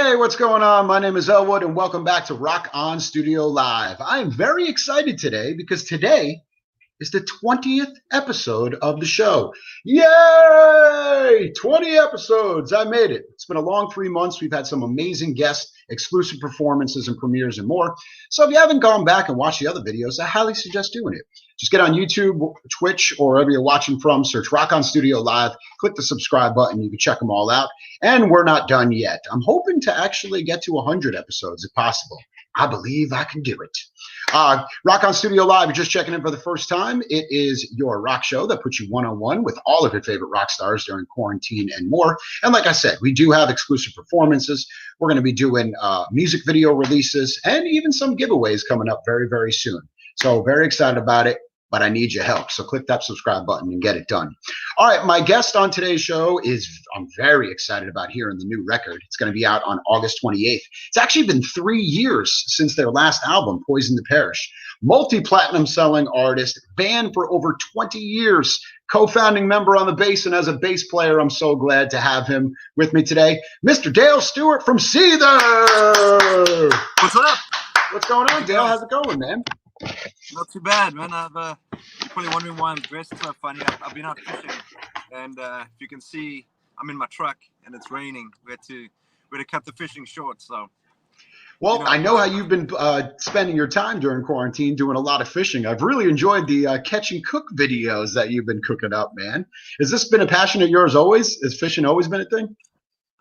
Hey, what's going on? My name is Elwood, and welcome back to Rock On Studio Live. I am very excited today because today is the 20th episode of the show. Yay! 20 episodes. I made it. It's been a long 3 months. We've had some amazing guests, exclusive performances and premieres and more. So if you haven't gone back and watched the other videos, I highly suggest doing it. Just get on YouTube, Twitch, or wherever you're watching from, search Rock On Studio Live, click the subscribe button. You can check them all out. And we're not done yet. I'm hoping to actually get to 100 episodes if possible. I believe I can do it. Rock On Studio Live, you're just checking in for the first time. It is your rock show that puts you one-on-one with all of your favorite rock stars during quarantine and more. And like I said, we do have exclusive performances. We're going to be doing music video releases and even some giveaways coming up very, very soon. So very excited about it, but I need your help. So click that subscribe button and get it done. All right, my guest on today's show I'm very excited about hearing the new record. It's going to be out on August 28th. It's actually been 3 years since their last album, Poison the Parish. Multi-platinum selling artist, band for over 20 years, co-founding member on the bass, and as a bass player, I'm so glad to have him with me today, Mr. Dale Stewart from SEETHER. What's up? What's going on, Dale? How's it going, man? Not too bad, man. You're probably wondering why I'm dressed so funny. I've been out fishing, and if you can see, I'm in my truck, and it's raining. We had to cut the fishing short, so. Well, I know how you've been spending your time during quarantine doing a lot of fishing. I've really enjoyed the catch and cook videos that you've been cooking up, man. Has this been a passion of yours always? Has fishing always been a thing?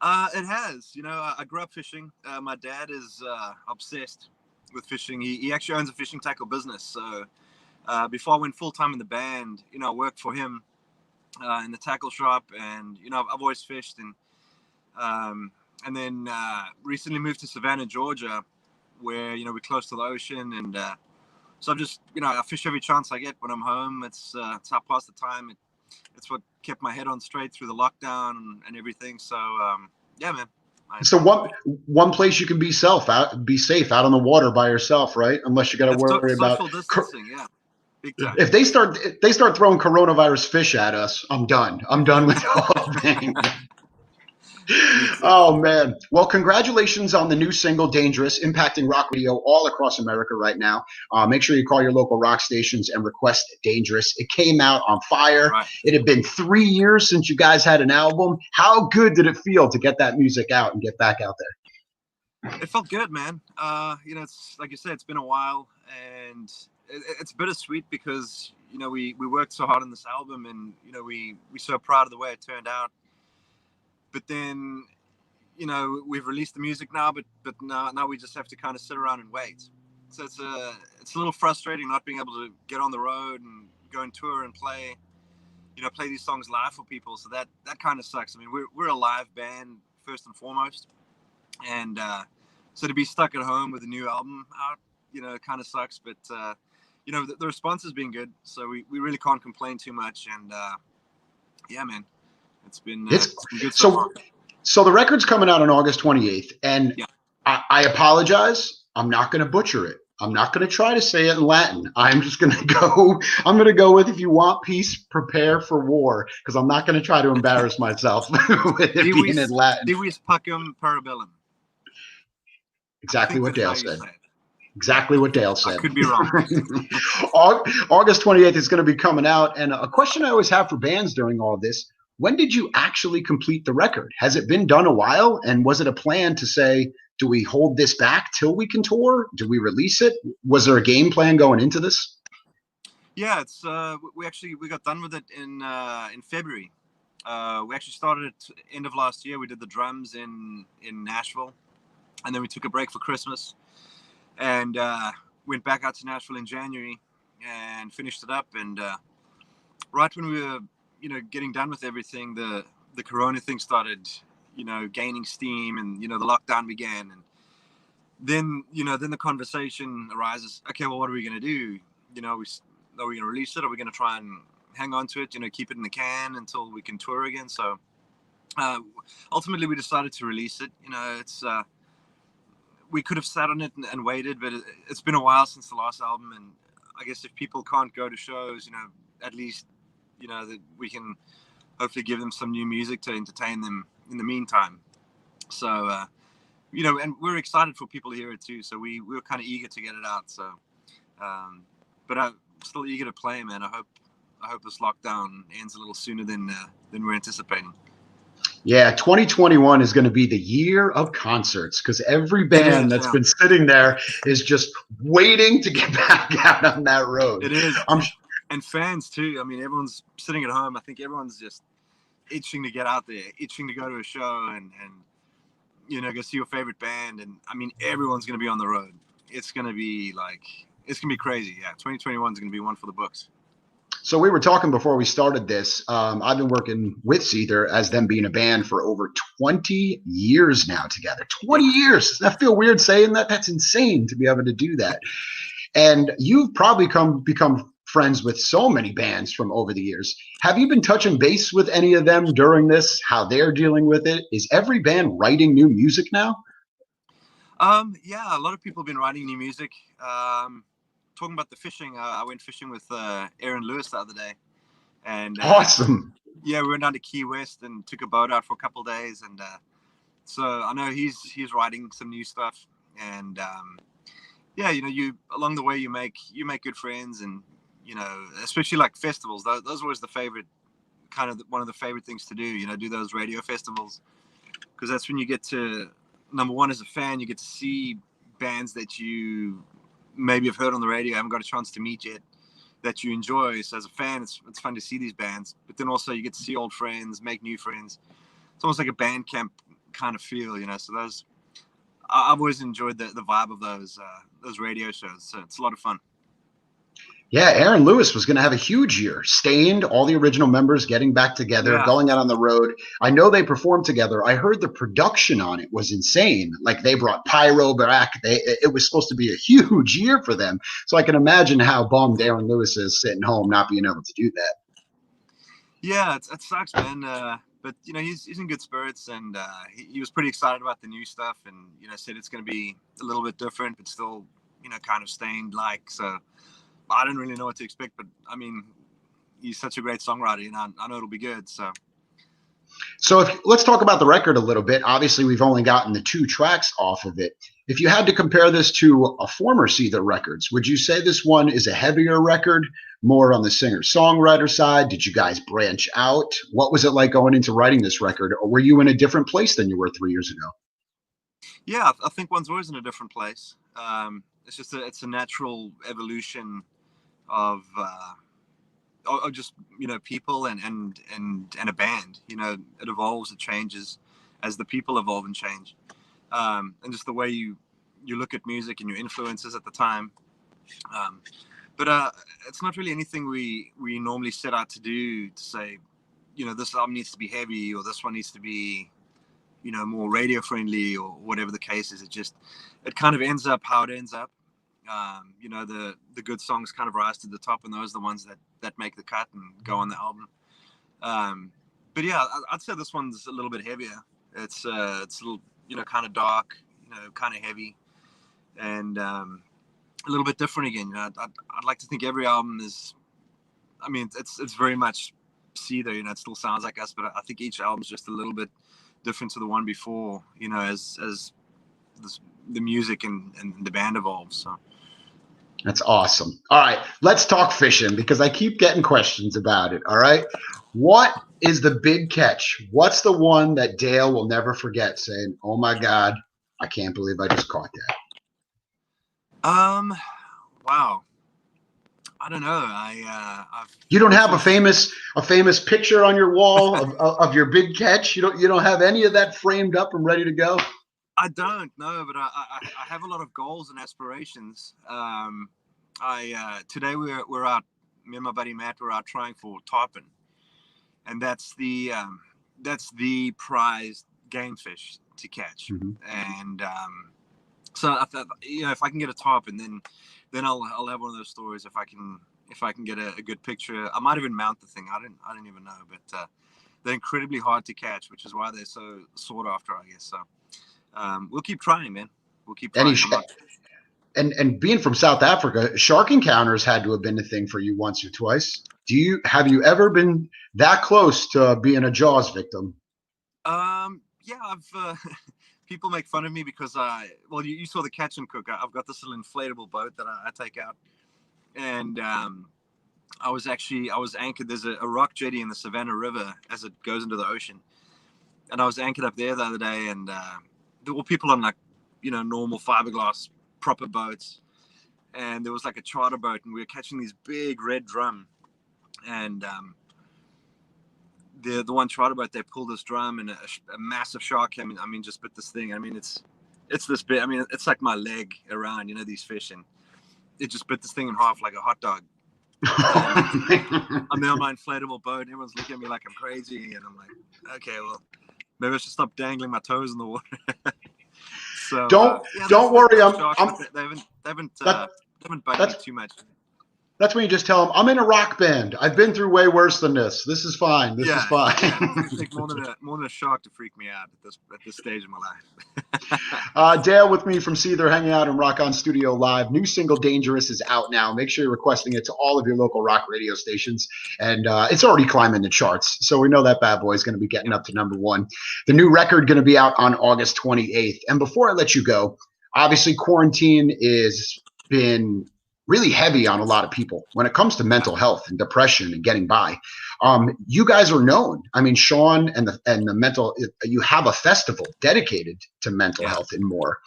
It has. I grew up fishing. My dad is obsessed with fishing. He actually owns a fishing tackle business. So before I went full time in the band, I worked for him in the tackle shop, and I've always fished, and then recently moved to Savannah, Georgia, where we're close to the ocean, and so I've just I fish every chance I get when I'm home. It's how I pass the time. It's what kept my head on straight through the lockdown and everything. So yeah, man. So one place you can be safe out on the water by yourself, right? Unless you got to worry about social distancing. Yeah, big time. If they start throwing coronavirus fish at us, I'm done. I'm done with the whole thing. Oh man! Well, congratulations on the new single "Dangerous," impacting rock radio all across America right now. Make sure you call your local rock stations and request "Dangerous." It came out on fire. Right. It had been 3 years since you guys had an album. How good did it feel to get that music out and get back out there? It felt good, man. It's like you said, it's been a while, and it's bittersweet because we worked so hard on this album, and we're so proud of the way it turned out. But then, we've released the music now, but now we just have to kind of sit around and wait. So it's a little frustrating not being able to get on the road and go and tour and play these songs live for people. So that kind of sucks. I mean, we're a live band first and foremost, and so to be stuck at home with a new album out, it kind of sucks. But the response has been good, so we really can't complain too much. And yeah, man. It's been good so far. So the record's coming out on August 28th, and yeah. I apologize. I'm not going to butcher it. I'm not going to try to say it in Latin. I'm just going to go. I'm going to go with "If you want peace, prepare for war," because I'm not going to try to embarrass myself with it being in Latin. Divis pacem parabellum. Exactly what Dale said. Exactly what Dale said. I could be wrong. August 28th is going to be coming out, and a question I always have for bands during all of this. When did you actually complete the record? Has it been done a while? And was it a plan to say, do we hold this back till we can tour? Do we release it? Was there a game plan going into this? Yeah, it's we got done with it in February. We actually started at end of last year. We did the drums in Nashville, and then we took a break for Christmas, and went back out to Nashville in January and finished it up. And right when we were getting done with everything, the corona thing started, gaining steam, and the lockdown began, and then the conversation arises. Okay, well, what are we going to do? Are we going to release it? Are we going to try and hang on to it? Keep it in the can until we can tour again? So ultimately, we decided to release it. We could have sat on it and waited, but it's been a while since the last album, and I guess if people can't go to shows, at least that we can hopefully give them some new music to entertain them in the meantime. So and we're excited for people to hear it too. So we were kind of eager to get it out. So, but I'm still eager to play, man. I hope this lockdown ends a little sooner than we're anticipating. Yeah, 2021 is going to be the year of concerts because every band that's been sitting there is just waiting to get back out on that road. It is. And fans too. I mean, everyone's sitting at home. I think everyone's just itching to get out there, itching to go to a show and go see your favorite band. And I mean, everyone's going to be on the road. It's going to be crazy. Yeah, 2021 is going to be one for the books. So we were talking before we started this. I've been working with Seether as them being a band for over 20 years now together. 20 years. Does that feel weird saying that? That's insane to be able to do that. And you've probably become friends with so many bands from over the years. Have you been touching base with any of them during this, how they're dealing with it? Is every band writing new music now? Yeah, a lot of people have been writing new music. Talking about the fishing, I went fishing with Aaron Lewis the other day, and awesome. Yeah, we went down to Key West and took a boat out for a couple of days, and so I know he's writing some new stuff, and yeah, you along the way you make good friends, and especially like festivals. Those were always the favorite, one of the favorite things to do. Do those radio festivals, because that's when you get to, number one, as a fan, you get to see bands that you maybe have heard on the radio, haven't got a chance to meet yet, that you enjoy. So as a fan, it's fun to see these bands, but then also you get to see old friends, make new friends. It's almost like a band camp kind of feel, so those, I've always enjoyed the vibe of those radio shows. So it's a lot of fun. Yeah, Aaron Lewis was going to have a huge year. Stained, all the original members getting back together, going out on the road. I know they performed together. I heard the production on it was insane. Like they brought pyro back. It was supposed to be a huge year for them. So I can imagine how bummed Aaron Lewis is sitting home not being able to do that. Yeah, it sucks, man. But he's in good spirits, and he was pretty excited about the new stuff, and said it's going to be a little bit different, but still kind of Stained like. So I didn't really know what to expect, but I mean, he's such a great songwriter, and I know it'll be good. So let's talk about the record a little bit. Obviously, we've only gotten the 2 tracks off of it. If you had to compare this to a former Seether records, would you say this one is a heavier record, more on the singer-songwriter side? Did you guys branch out? What was it like going into writing this record? Or were you in a different place than you were 3 years ago? Yeah, I think one's always in a different place. It's just it's a natural evolution of just people and a band. It evolves, it changes as the people evolve and change, and just the way you look at music and your influences at the time. But it's not really anything we normally set out to do, to say this album needs to be heavy, or this one needs to be more radio friendly, or whatever the case is. It kind of ends up how it ends up. The good songs kind of rise to the top, and those are the ones that make the cut and go on the album. But yeah, I'd say this one's a little bit heavier. It's a little, kind of dark, kind of heavy, and a little bit different again. I'd like to think every album is, I mean, it's very much Seether, it still sounds like us, but I think each album's just a little bit different to the one before, as the music and the band evolves. So that's awesome. All right, let's talk fishing, because I keep getting questions about it. All right, what is the big catch? What's the one that Dale will never forget, saying, "Oh my God, I can't believe I just caught that"? Wow. I don't know. You don't have a famous picture on your wall of your big catch? You don't have any of that framed up and ready to go? I don't know, but I have a lot of goals and aspirations. Today we're out. Me and my buddy Matt were out trying for tarpon, and that's the prized game fish to catch. Mm-hmm. And so I thought, if I can get a tarpon, then I'll have one of those stories. If I can get a good picture, I might even mount the thing. I don't even know, but they're incredibly hard to catch, which is why they're so sought after, I guess. So we'll keep trying, man. We'll keep trying. And being from South Africa, shark encounters had to have been a thing for you once or twice. Have you ever been that close to being a Jaws victim? Yeah, I've people make fun of me because well, you saw the catch and cook. I've got this little inflatable boat that I take out, and I was anchored. There's a rock jetty in the Savannah River as it goes into the ocean, and I was anchored up there the other day, and there were people on like, normal fiberglass proper boats, and there was like a charter boat, and we were catching these big red drum, and the one charter boat, they pulled this drum, and a massive shark came in. I mean, just bit this thing. I mean, it's this big. I mean, it's like my leg around, these fish, and it just bit this thing in half like a hot dog. I'm there on my inflatable boat, and everyone's looking at me like I'm crazy, and I'm like, okay, well, maybe I should stop dangling my toes in the water. So don't worry, they haven't bited me too much. That's when you just tell them, I'm in a rock band. I've been through way worse than this. This is fine. This is fine. It takes more than a shark to freak me out at this stage of my life. Dale with me from SEETHER, hanging out in Rock On Studio Live. New single Dangerous is out now. Make sure you're requesting it to all of your local rock radio stations. And it's already climbing the charts. So we know that bad boy is going to be getting up to #1. The new record going to be out on August 28th. And before I let you go, obviously quarantine is been really heavy on a lot of people when it comes to mental health and depression and getting by. You guys are known. I mean, Sean and the mental, you have a festival dedicated to mental health and more.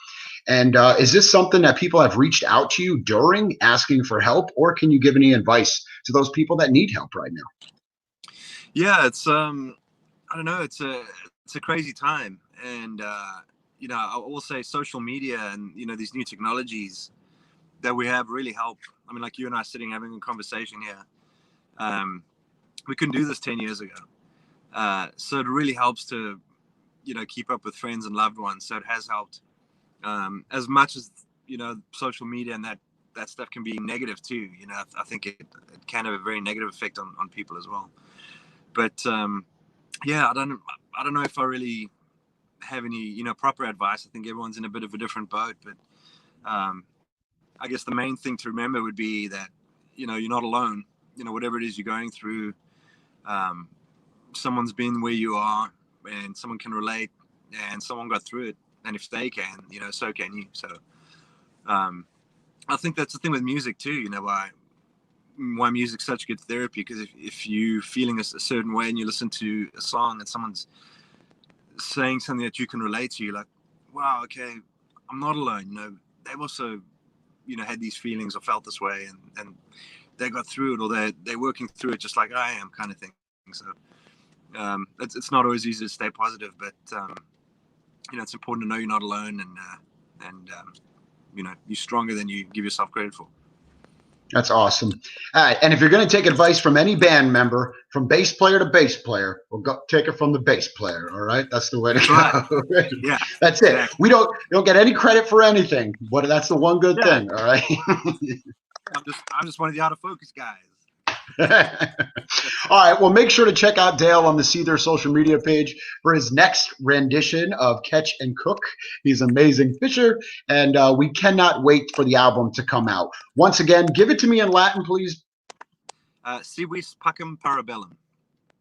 And is this something that people have reached out to you during asking for help, or can you give any advice to those people that need help right now? Yeah, it's I don't know. It's a crazy time, and I will say social media and these new technologies that we have really help. I mean, like you and I sitting having a conversation here. We couldn't do this 10 years ago. So it really helps to, keep up with friends and loved ones. So it has helped. As much as, social media and that stuff can be negative too. I think it can have a very negative effect on people as well. But I don't know if I really have any, proper advice. I think everyone's in a bit of a different boat, but I guess the main thing to remember would be that, you're not alone. Whatever it is you're going through, someone's been where you are, and someone can relate, and someone got through it. And if they can, so can you. So I think that's the thing with music too, why music's such good therapy, because if you're feeling a certain way and you listen to a song and someone's saying something that you can relate to, you're like, wow, okay, I'm not alone. They've also had these feelings or felt this way, and they got through it, or they're working through it just like I am, kind of thing. So it's not always easy to stay positive, but it's important to know you're not alone, and you're stronger than you give yourself credit for. That's awesome. All right, and if you're going to take advice from any band member, from bass player to bass player, we'll go take it from the bass player. All right, that's the way to go. Yeah, that's it. Exactly. We don't get any credit for anything, but that's the one good thing. All right. I'm just one of the out of focus guys. All right, well, make sure to check out Dale on the SEETHER social media page for his next rendition of Catch and Cook. He's an amazing fisher, and we cannot wait for the album to come out. Once again, give it to me in Latin, please. Si vis pacem parabellum.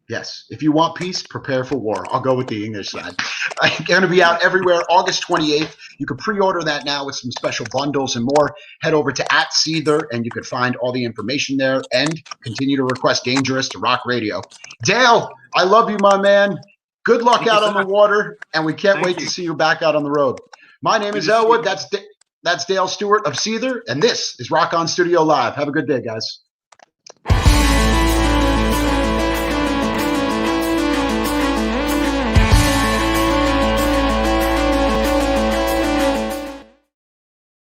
Yes. If you want peace, prepare for war. I'll go with the English side. It's going to be out everywhere August 28th. You can pre-order that now with some special bundles and more. Head over to @SEETHER, and you can find all the information there, and continue to request Dangerous to Rock Radio. Dale, I love you, my man. Good luck out on the water, and we can't wait to see you back out on the road. My name is Elwood. That's Dale Stewart of SEETHER, and this is Rock On Studio Live. Have a good day, guys.